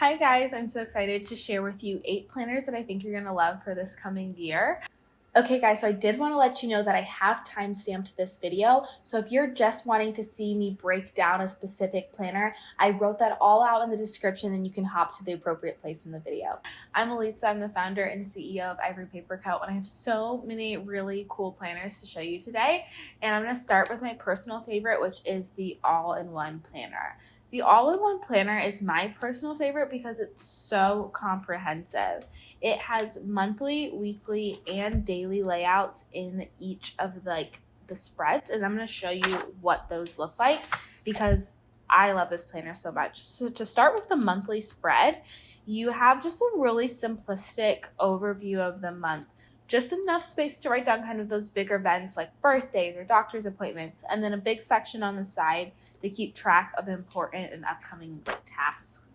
Hi guys, I'm so excited to share with you 8 planners that I think you're going to love for this coming year. Okay guys, so I did want to let you know that I have time-stamped this video. So if you're just wanting to see me break down a specific planner, I wrote that all out in the description and you can hop to the appropriate place in the video. I'm Alitza, I'm the founder and CEO of Ivory Paper Co. and I have so many really cool planners to show you today. And I'm going to start with my personal favorite, which is the all-in-one planner. The all-in-one planner is my personal favorite because it's so comprehensive. It has monthly, weekly, and daily layouts in each of the spreads, and I'm going to show you what those look like because I love this planner so much. So to start with the monthly spread, you have just a really simplistic overview of the month. Just enough space to write down kind of those big events like birthdays or doctor's appointments, and then a big section on the side to keep track of important and upcoming tasks.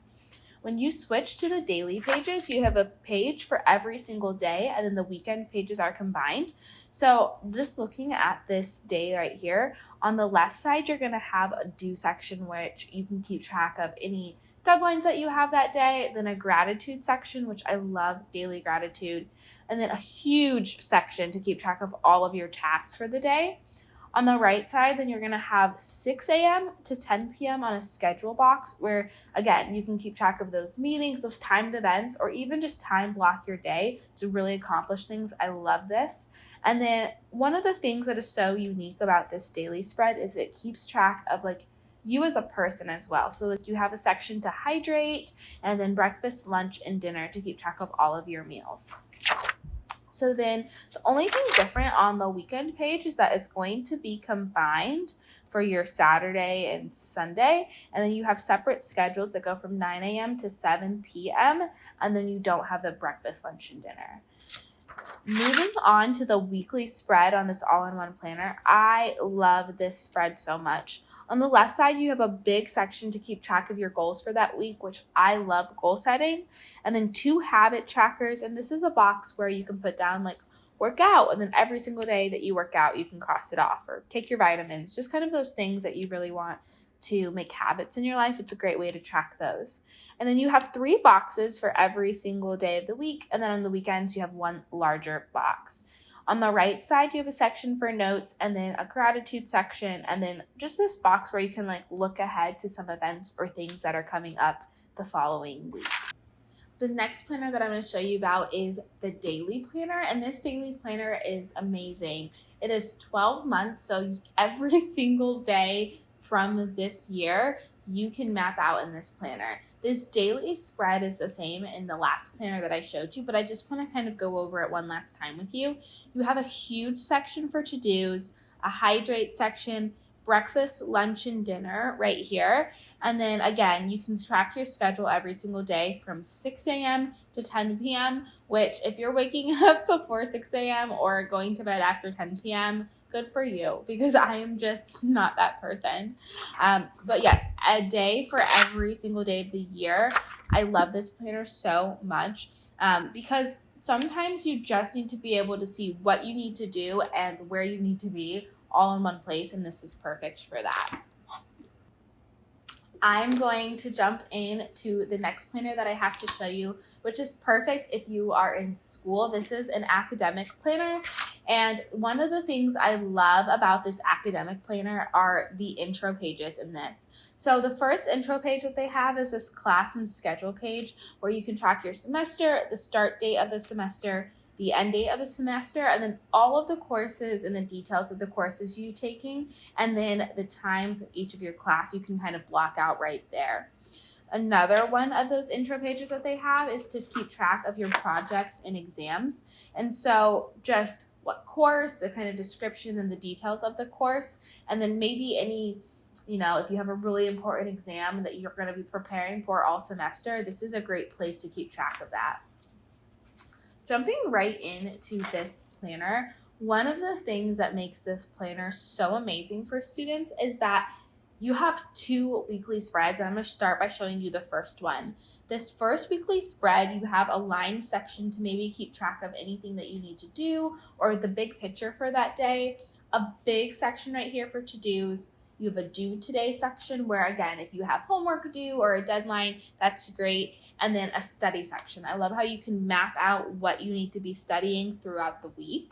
When you switch to the daily pages, you have a page for every single day, and then the weekend pages are combined. So just looking at this day right here, on the left side, you're going to have a do section, which you can keep track of any deadlines that you have that day, then a gratitude section, which I love daily gratitude, and then a huge section to keep track of all of your tasks for the day. On the right side, then you're going to have 6 a.m. to 10 p.m. on a schedule box where, again, you can keep track of those meetings, those timed events, or even just time block your day to really accomplish things. I love this. And then one of the things that is so unique about this daily spread is it keeps track of you as a person as well. So you have a section to hydrate and then breakfast, lunch, and dinner to keep track of all of your meals. So then the only thing different on the weekend page is that it's going to be combined for your Saturday and Sunday. And then you have separate schedules that go from 9 a.m. to 7 p.m. And then you don't have the breakfast, lunch, and dinner. Moving on to the weekly spread on this all-in-one planner, I love this spread so much. On the left side, you have a big section to keep track of your goals for that week, which I love goal setting, and then 2 habit trackers. And this is a box where you can put down work out, and then every single day that you work out, you can cross it off or take your vitamins, just kind of those things that you really want to make habits in your life. It's a great way to track those. And then you have 3 boxes for every single day of the week. And then on the weekends, you have 1 larger box. On the right side, you have a section for notes and then a gratitude section. And then just this box where you can look ahead to some events or things that are coming up the following week. The next planner that I'm going to show you about is the daily planner, and this daily planner is amazing. It is 12 months, so every single day from this year you can map out in this planner. This daily spread is the same in the last planner that I showed you, but I just want to kind of go over it one last time with you. You have a huge section for to-dos, a hydrate section, breakfast, lunch, and dinner right here. And then again, you can track your schedule every single day from 6 a.m. to 10 p.m., which if you're waking up before 6 a.m. or going to bed after 10 p.m., good for you, because I am just not that person. But yes, a day for every single day of the year. I love this planner so much because sometimes you just need to be able to see what you need to do and where you need to be all in one place, and this is perfect for that. I'm going to jump into the next planner that I have to show you, which is perfect if you are in school. This is an academic planner, and one of the things I love about this academic planner are the intro pages in this. So the first intro page that they have is this class and schedule page where you can track your semester, the start date of the semester, the end date of the semester, and then all of the courses and the details of the courses you're taking, and then the times of each of your class you can kind of block out right there. Another one of those intro pages that they have is to keep track of your projects and exams. And so just what course, the kind of description and the details of the course, and then maybe any, if you have a really important exam that you're going to be preparing for all semester, this is a great place to keep track of that. Jumping right into this planner, one of the things that makes this planner so amazing for students is that you have 2 weekly spreads, and I'm going to start by showing you the first one. This first weekly spread, you have a line section to maybe keep track of anything that you need to do or the big picture for that day, a big section right here for to-dos, You have a due today section where, again, if you have homework due or a deadline, that's great. And then a study section. I love how you can map out what you need to be studying throughout the week.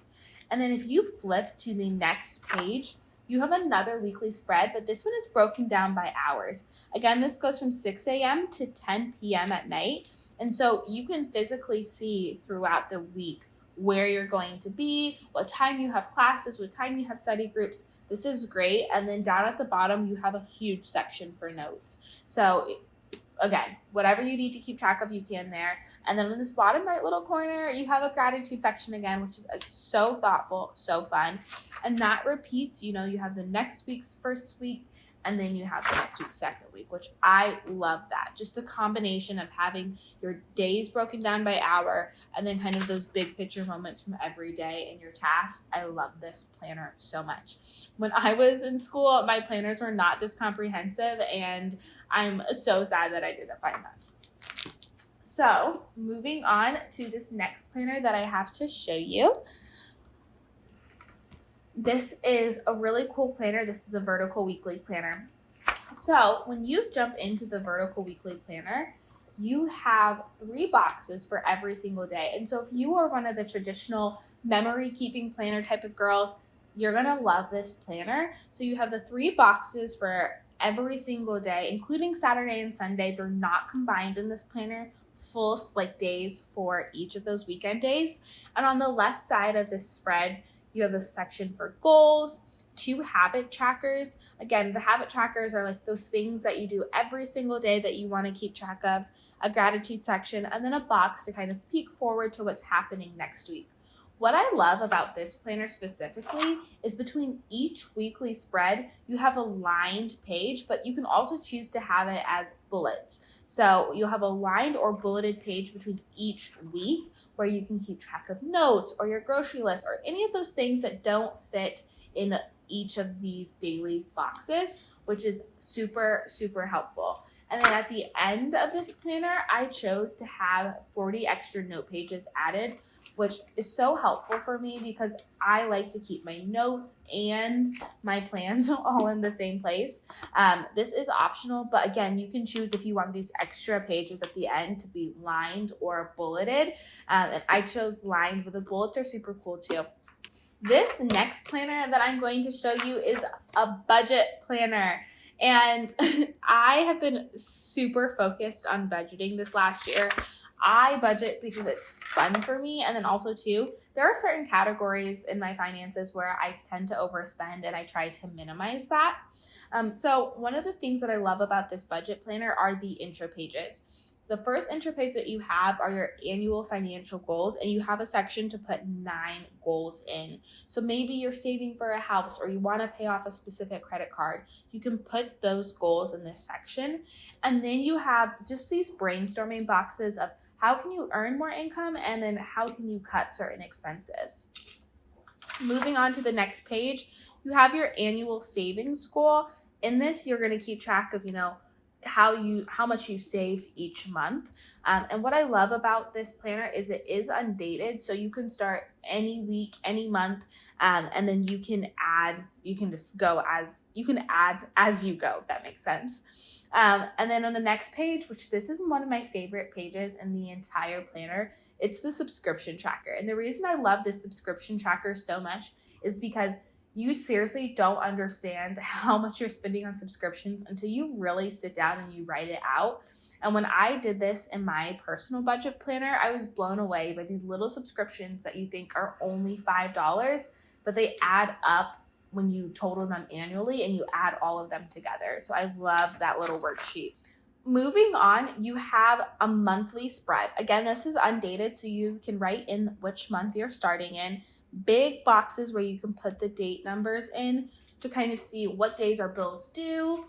And then if you flip to the next page, you have another weekly spread, but this one is broken down by hours. Again, this goes from 6 a.m. to 10 p.m. at night. And so you can physically see throughout the week where you're going to be, what time you have classes, what time you have study groups. This is great. And then down at the bottom, you have a huge section for notes. So again, whatever you need to keep track of, you can there. And then in this bottom right little corner, you have a gratitude section again, which is so thoughtful, so fun. And that repeats, you have the next week's first week, and then you have the next week's second week, which I love that. Just the combination of having your days broken down by hour and then kind of those big picture moments from every day in your task. I love this planner so much. When I was in school, my planners were not this comprehensive, and I'm so sad that I didn't find them. So moving on to this next planner that I have to show you. This is a really cool planner. This is a vertical weekly planner. So when you jump into the vertical weekly planner, you have 3 boxes for every single day. And so if you are one of the traditional memory keeping planner type of girls, you're going to love this planner. So you have the 3 boxes for every single day, including Saturday and Sunday. They're not combined in this planner. Full days for each of those weekend days. And on the left side of this spread, you have a section for goals, 2 habit trackers. Again, the habit trackers are like those things that you do every single day that you want to keep track of, a gratitude section, and then a box to kind of peek forward to what's happening next week. What I love about this planner specifically is between each weekly spread, you have a lined page, but you can also choose to have it as bullets. So you'll have a lined or bulleted page between each week where you can keep track of notes or your grocery list or any of those things that don't fit in each of these daily boxes, which is super, super helpful. And then at the end of this planner, I chose to have 40 extra note pages added, which is so helpful for me because I like to keep my notes and my plans all in the same place. This is optional, but again, you can choose if you want these extra pages at the end to be lined or bulleted. And I chose lined, but the bullets are super cool too. This next planner that I'm going to show you is a budget planner. And I have been super focused on budgeting this last year. I budget because it's fun for me. And then also too, there are certain categories in my finances where I tend to overspend and I try to minimize that. So one of the things that I love about this budget planner are the intro pages. So the first intro page that you have are your annual financial goals, and you have a section to put 9 goals in. So maybe you're saving for a house or you want to pay off a specific credit card. You can put those goals in this section. And then you have just these brainstorming boxes of how can you earn more income, and then how can you cut certain expenses. Moving on to the next page, you have your annual savings goal. In this, you're going to keep track of, how much you saved each month. And what I love about this planner is it is undated. So you can start any week, any month, and then you can add as you go, if that makes sense. And then on the next page, which this is one of my favorite pages in the entire planner, it's the subscription tracker. And the reason I love this subscription tracker so much is because you seriously don't understand how much you're spending on subscriptions until you really sit down and you write it out. And when I did this in my personal budget planner, I was blown away by these little subscriptions that you think are only $5, but they add up when you total them annually and you add all of them together. So I love that little worksheet. Moving on, you have a monthly spread. Again, this is undated, so you can write in which month you're starting in. Big boxes where you can put the date numbers in to kind of see what days our bills due.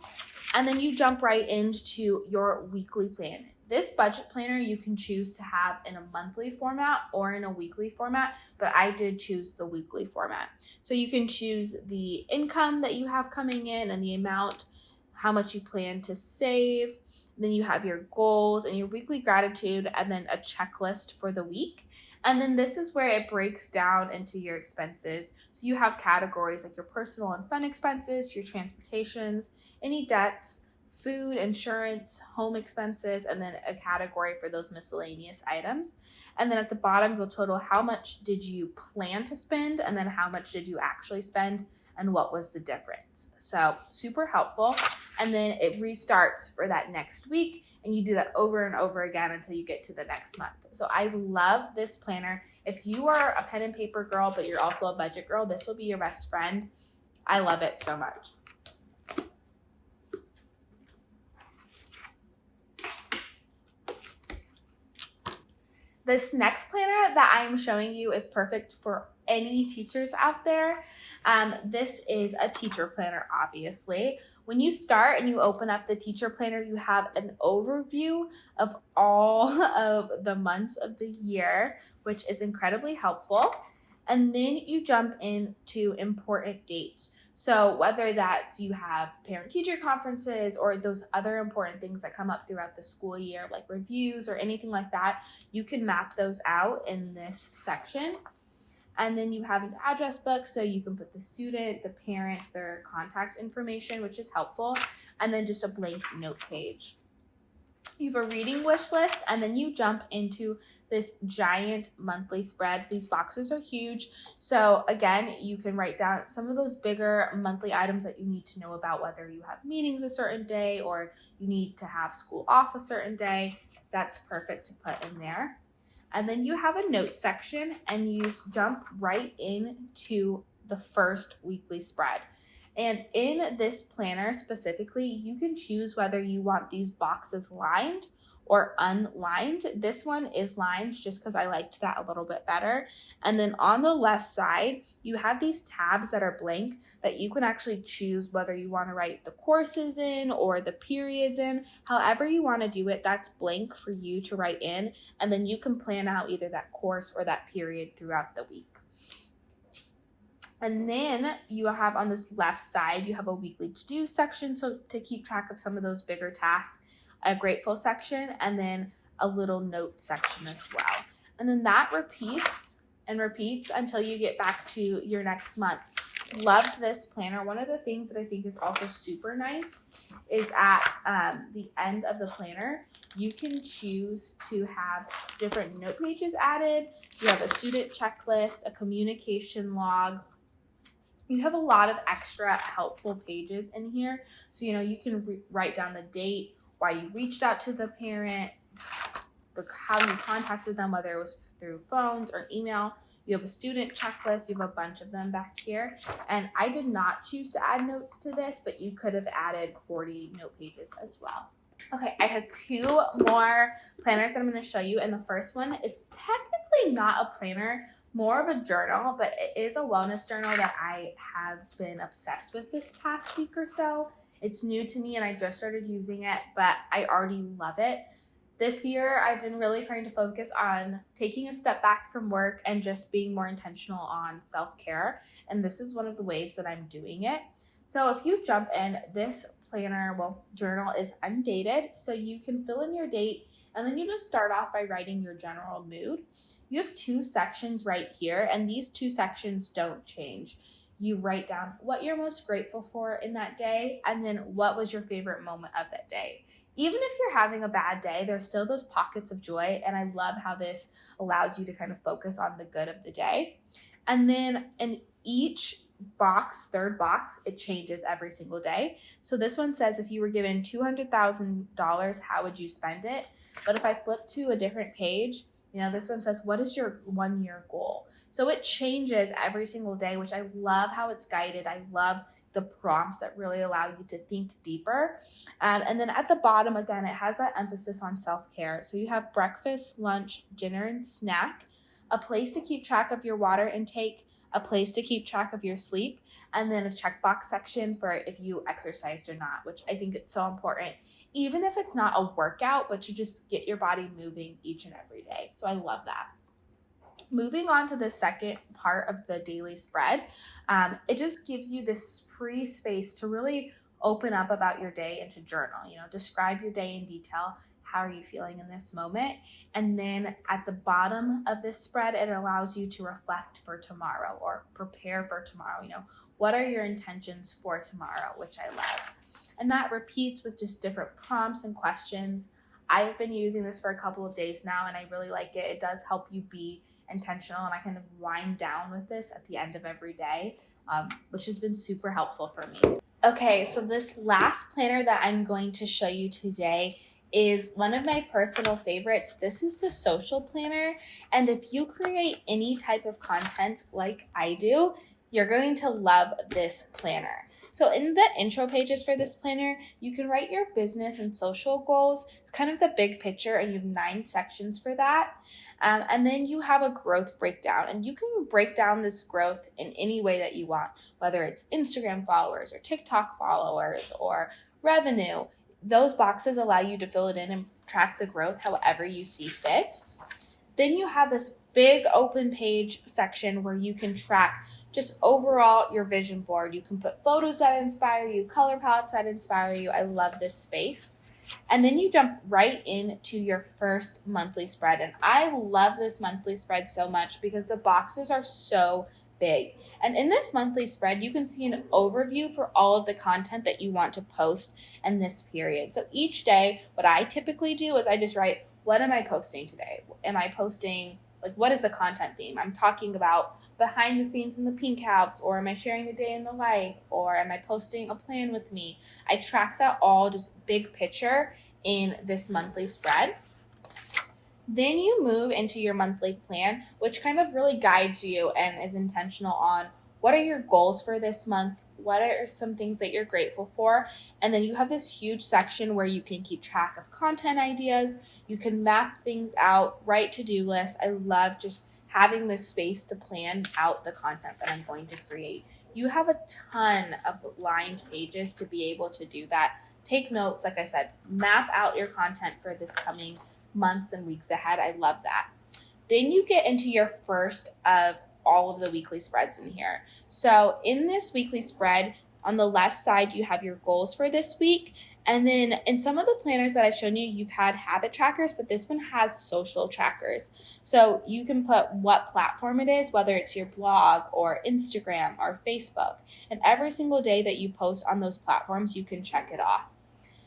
And then you jump right into your weekly plan. This budget planner you can choose to have in a monthly format or in a weekly format, but I did choose the weekly format. So you can choose the income that you have coming in and the amount, how much you plan to save. Then you have your goals and your weekly gratitude, and then a checklist for the week. And then this is where it breaks down into your expenses. So you have categories like your personal and fun expenses, your transportations, any debts, food, insurance, home expenses, and then a category for those miscellaneous items. And then at the bottom, you'll total how much did you plan to spend, and then how much did you actually spend, and what was the difference. So super helpful. And then it restarts for that next week, and you do that over and over again until you get to the next month. So I love this planner. If you are a pen and paper girl, but you're also a budget girl, this will be your best friend. I love it so much. This next planner that I'm showing you is perfect for any teachers out there. This is a teacher planner, obviously. When you start and you open up the teacher planner, you have an overview of all of the months of the year, which is incredibly helpful. And then you jump into important dates. So whether that's you have parent-teacher conferences or those other important things that come up throughout the school year, like reviews or anything like that, you can map those out in this section. And then you have an address book, so you can put the student, the parent, their contact information, which is helpful, and then just a blank note page. You have a reading wish list, and then you jump into this giant monthly spread. These boxes are huge. So again, you can write down some of those bigger monthly items that you need to know about, whether you have meetings a certain day or you need to have school off a certain day. That's perfect to put in there. And then you have a note section, and you jump right into the first weekly spread. And in this planner specifically, you can choose whether you want these boxes lined or unlined. This one is lined just because I liked that a little bit better. And then on the left side, you have these tabs that are blank that you can actually choose whether you want to write the courses in or the periods in. However you want to do it, that's blank for you to write in. And then you can plan out either that course or that period throughout the week. And then you have on this left side, you have a weekly to-do section, so to keep track of some of those bigger tasks, a grateful section, and then a little note section as well. And then that repeats and repeats until you get back to your next month. Love this planner. One of the things that I think is also super nice is at the end of the planner, you can choose to have different note pages added. You have a student checklist, a communication log. You have a lot of extra helpful pages in here. So, you can write down the date, why you reached out to the parent, how you contacted them, whether it was through phones or email. You have a student checklist. You have a bunch of them back here. And I did not choose to add notes to this, but you could have added 40 note pages as well. Okay, I have two more planners that I'm going to show you. And the first one is technically not a planner, more of a journal, but it is a wellness journal that I have been obsessed with this past week or so. It's new to me and I just started using it, but I already love it. This year, I've been really trying to focus on taking a step back from work and just being more intentional on self-care. And this is one of the ways that I'm doing it. So if you jump in, this journal is undated. So you can fill in your date and then you just start off by writing your general mood. You have two sections right here, and these two sections don't change. You write down what you're most grateful for in that day, and then what was your favorite moment of that day. Even if you're having a bad day, there's still those pockets of joy, and I love how this allows you to kind of focus on the good of the day. And then in each box, third box, it changes every single day. So this one says if you were given $200,000, how would you spend it? But if I flip to a different page, this one says, what is your 1-year goal? So it changes every single day, which I love how it's guided. I love the prompts that really allow you to think deeper. And then at the bottom, again, it has that emphasis on self-care. So you have breakfast, lunch, dinner, and snack, a place to keep track of your water intake, a place to keep track of your sleep, and then a checkbox section for if you exercised or not, which I think it's so important, even if it's not a workout, but to just get your body moving each and every day. So I love that. Moving on to the second part of the daily spread, it just gives you this free space to really open up about your day and to journal. Describe your day in detail. How are you feeling in this moment? And then at the bottom of this spread, it allows you to reflect for tomorrow or prepare for tomorrow. What are your intentions for tomorrow, which I love. And that repeats with just different prompts and questions. I've been using this for a couple of days now, and I really like it. It does help you be intentional, and I kind of wind down with this at the end of every day, which has been super helpful for me. Okay, so this last planner that I'm going to show you today is one of my personal favorites. This is the social planner, and if you create any type of content like I do, you're going to love this planner. So in the intro pages for this planner, you can write your business and social goals, kind of the big picture, and you have 9 sections for that. And then you have a growth breakdown, and you can break down this growth in any way that you want, whether it's Instagram followers or TikTok followers or revenue. Those boxes allow you to fill it in and track the growth however you see fit. Then you have this big open page section where you can track just overall your vision board. You can put photos that inspire you, color palettes that inspire you. I love this space. And then you jump right into your first monthly spread. And I love this monthly spread so much because the boxes are so big. And in this monthly spread, you can see an overview for all of the content that you want to post in this period. So each day, what I typically do is I just write, what am I posting today? Am I posting, what is the content theme? I'm talking about behind the scenes in the Pink House, or am I sharing the day in the life, or am I posting a plan with me? I track that all just big picture in this monthly spread. Then you move into your monthly plan, which kind of really guides you and is intentional on what are your goals for this month? What are some things that you're grateful for? And then you have this huge section where you can keep track of content ideas. You can map things out, write to-do lists. I love just having this space to plan out the content that I'm going to create. You have a ton of lined pages to be able to do that. Take notes, like I said, map out your content for this coming months and weeks ahead. I love that. Then you get into your first of all of the weekly spreads in here. So in this weekly spread, on the left side, you have your goals for this week. And then in some of the planners that I've shown you, you've had habit trackers, but this one has social trackers. So you can put what platform it is, whether it's your blog or Instagram or Facebook. And every single day that you post on those platforms, you can check it off.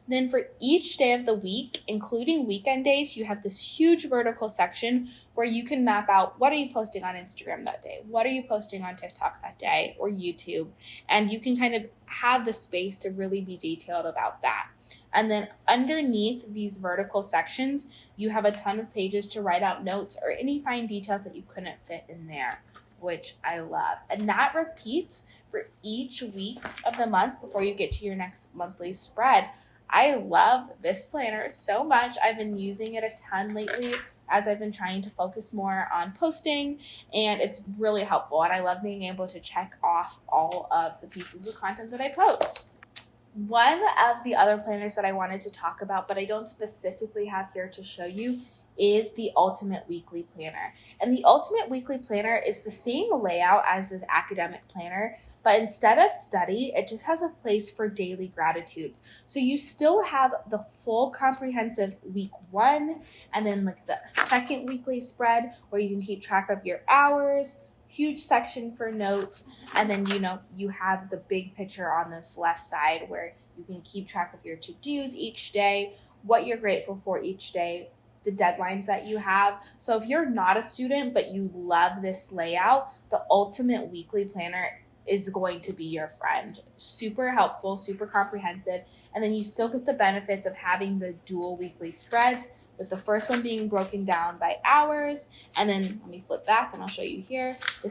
Then for each day of the week, including weekend days, you have this huge vertical section where you can map out what are you posting on Instagram that day? What are you posting on TikTok that day or YouTube? And you can kind of have the space to really be detailed about that. And then underneath these vertical sections, you have a ton of pages to write out notes or any fine details that you couldn't fit in there, which I love. And that repeats for each week of the month before you get to your next monthly spread. I love this planner so much. I've been using it a ton lately as I've been trying to focus more on posting, and it's really helpful. And I love being able to check off all of the pieces of content that I post. One of the other planners that I wanted to talk about, but I don't specifically have here to show you, is the Ultimate Weekly Planner. And the Ultimate Weekly Planner is the same layout as this academic planner, but instead of study, it just has a place for daily gratitudes. So you still have the full comprehensive week 1, and then the second weekly spread where you can keep track of your hours, huge section for notes, and then you have the big picture on this left side where you can keep track of your to-dos each day, what you're grateful for each day, the deadlines that you have. So if you're not a student but you love this layout, the Ultimate Weekly Planner is going to be your friend. Super helpful, super comprehensive, and then you still get the benefits of having the dual weekly spreads, with the first one being broken down by hours, and then let me flip back and I'll show you here. The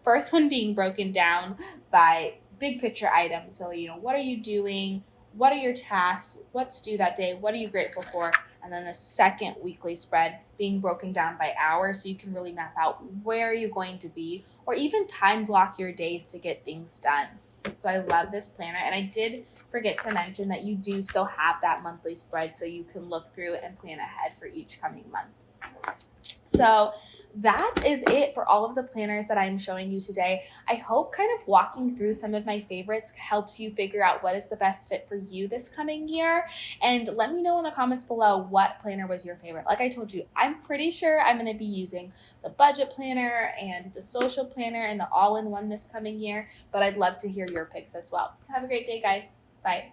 first one being broken down by big picture items. So, what are you doing? What are your tasks? What's due that day? What are you grateful for? And then the second weekly spread being broken down by hours, so you can really map out where you're going to be, or even time block your days to get things done. So I love this planner, and I did forget to mention that you do still have that monthly spread, so you can look through and plan ahead for each coming month. So that is it for all of the planners that I'm showing you today. I hope kind of walking through some of my favorites helps you figure out what is the best fit for you this coming year. And let me know in the comments below what planner was your favorite. Like I told you, I'm pretty sure I'm going to be using the budget planner and the social planner and the all-in-one this coming year, but I'd love to hear your picks as well. Have a great day, guys. Bye.